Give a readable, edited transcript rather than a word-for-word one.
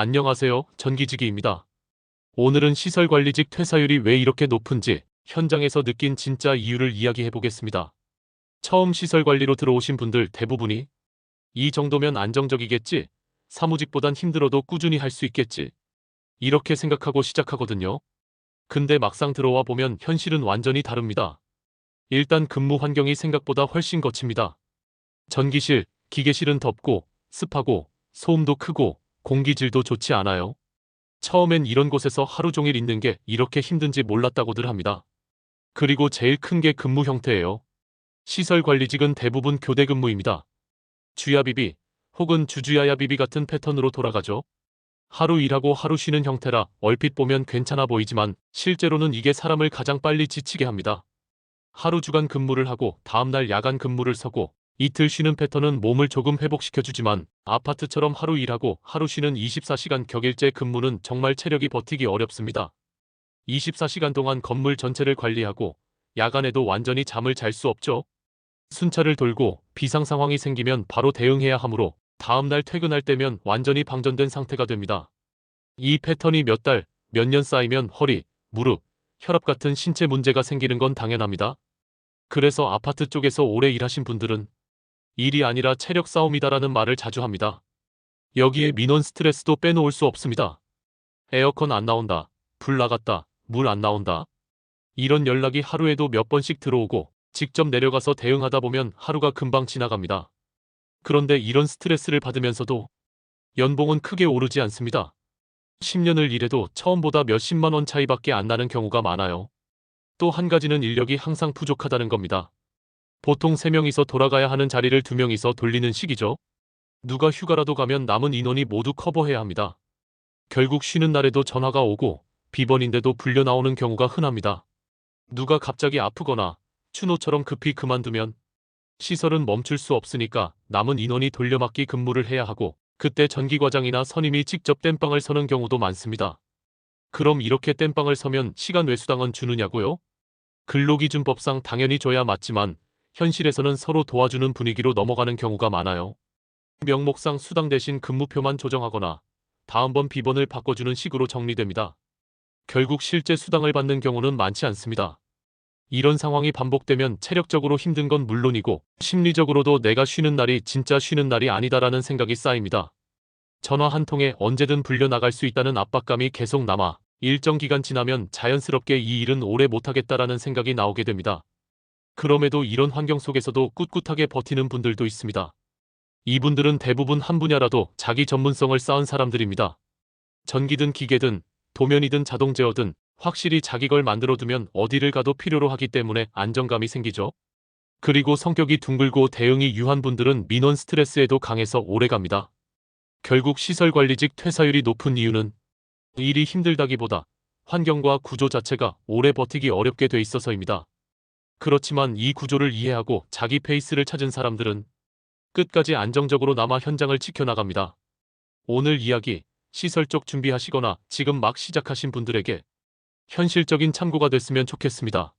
안녕하세요. 전기지기입니다. 오늘은 시설관리직 퇴사율이 왜 이렇게 높은지 현장에서 느낀 진짜 이유를 이야기해 보겠습니다. 처음 시설관리로 들어오신 분들 대부분이 이 정도면 안정적이겠지, 사무직보단 힘들어도 꾸준히 할 수 있겠지, 이렇게 생각하고 시작하거든요. 근데 막상 들어와 보면 현실은 완전히 다릅니다. 일단 근무 환경이 생각보다 훨씬 거칩니다. 전기실, 기계실은 덥고 습하고 소음도 크고 공기질도 좋지 않아요. 처음엔 이런 곳에서 하루 종일 있는 게 이렇게 힘든지 몰랐다고들 합니다. 그리고 제일 큰 게 근무 형태예요. 시설관리직은 대부분 교대 근무입니다. 주야비비 혹은 주주야야비비 같은 패턴으로 돌아가죠. 하루 일하고 하루 쉬는 형태라 얼핏 보면 괜찮아 보이지만 실제로는 이게 사람을 가장 빨리 지치게 합니다. 하루 주간 근무를 하고 다음날 야간 근무를 서고 이틀 쉬는 패턴은 몸을 조금 회복시켜주지만 아파트처럼 하루 일하고 하루 쉬는 24시간 격일제 근무는 정말 체력이 버티기 어렵습니다. 24시간 동안 건물 전체를 관리하고 야간에도 완전히 잠을 잘 수 없죠. 순찰을 돌고 비상 상황이 생기면 바로 대응해야 하므로 다음날 퇴근할 때면 완전히 방전된 상태가 됩니다. 이 패턴이 몇 달, 몇 년 쌓이면 허리, 무릎, 혈압 같은 신체 문제가 생기는 건 당연합니다. 그래서 아파트 쪽에서 오래 일하신 분들은 일이 아니라 체력 싸움이다라는 말을 자주 합니다. 여기에 민원 스트레스도 빼놓을 수 없습니다. 에어컨 안 나온다, 불 나갔다, 물 안 나온다. 이런 연락이 하루에도 몇 번씩 들어오고 직접 내려가서 대응하다 보면 하루가 금방 지나갑니다. 그런데 이런 스트레스를 받으면서도 연봉은 크게 오르지 않습니다. 10년을 일해도 처음보다 몇십만 원 차이밖에 안 나는 경우가 많아요. 또 한 가지는 인력이 항상 부족하다는 겁니다. 보통 3명이서 돌아가야 하는 자리를 2명이서 돌리는 식이죠. 누가 휴가라도 가면 남은 인원이 모두 커버해야 합니다. 결국 쉬는 날에도 전화가 오고 비번인데도 불려 나오는 경우가 흔합니다. 누가 갑자기 아프거나 추노처럼 급히 그만두면 시설은 멈출 수 없으니까 남은 인원이 돌려막기 근무를 해야 하고 그때 전기과장이나 선임이 직접 땜빵을 서는 경우도 많습니다. 그럼 이렇게 땜빵을 서면 시간 외수당은 주느냐고요? 근로기준법상 당연히 줘야 맞지만 현실에서는 서로 도와주는 분위기로 넘어가는 경우가 많아요. 명목상 수당 대신 근무표만 조정하거나 다음번 비번을 바꿔주는 식으로 정리됩니다. 결국 실제 수당을 받는 경우는 많지 않습니다. 이런 상황이 반복되면 체력적으로 힘든 건 물론이고 심리적으로도 내가 쉬는 날이 진짜 쉬는 날이 아니다라는 생각이 쌓입니다. 전화 한 통에 언제든 불려나갈 수 있다는 압박감이 계속 남아 일정 기간 지나면 자연스럽게 이 일은 오래 못하겠다라는 생각이 나오게 됩니다. 그럼에도 이런 환경 속에서도 꿋꿋하게 버티는 분들도 있습니다. 이분들은 대부분 한 분야라도 자기 전문성을 쌓은 사람들입니다. 전기든 기계든 도면이든 자동 제어든 확실히 자기 걸 만들어두면 어디를 가도 필요로 하기 때문에 안정감이 생기죠. 그리고 성격이 둥글고 대응이 유한 분들은 민원 스트레스에도 강해서 오래갑니다. 결국 시설관리직 퇴사율이 높은 이유는 일이 힘들다기보다 환경과 구조 자체가 오래 버티기 어렵게 돼 있어서입니다. 그렇지만 이 구조를 이해하고 자기 페이스를 찾은 사람들은 끝까지 안정적으로 남아 현장을 지켜나갑니다. 오늘 이야기, 시설 쪽 준비하시거나 지금 막 시작하신 분들에게 현실적인 참고가 됐으면 좋겠습니다.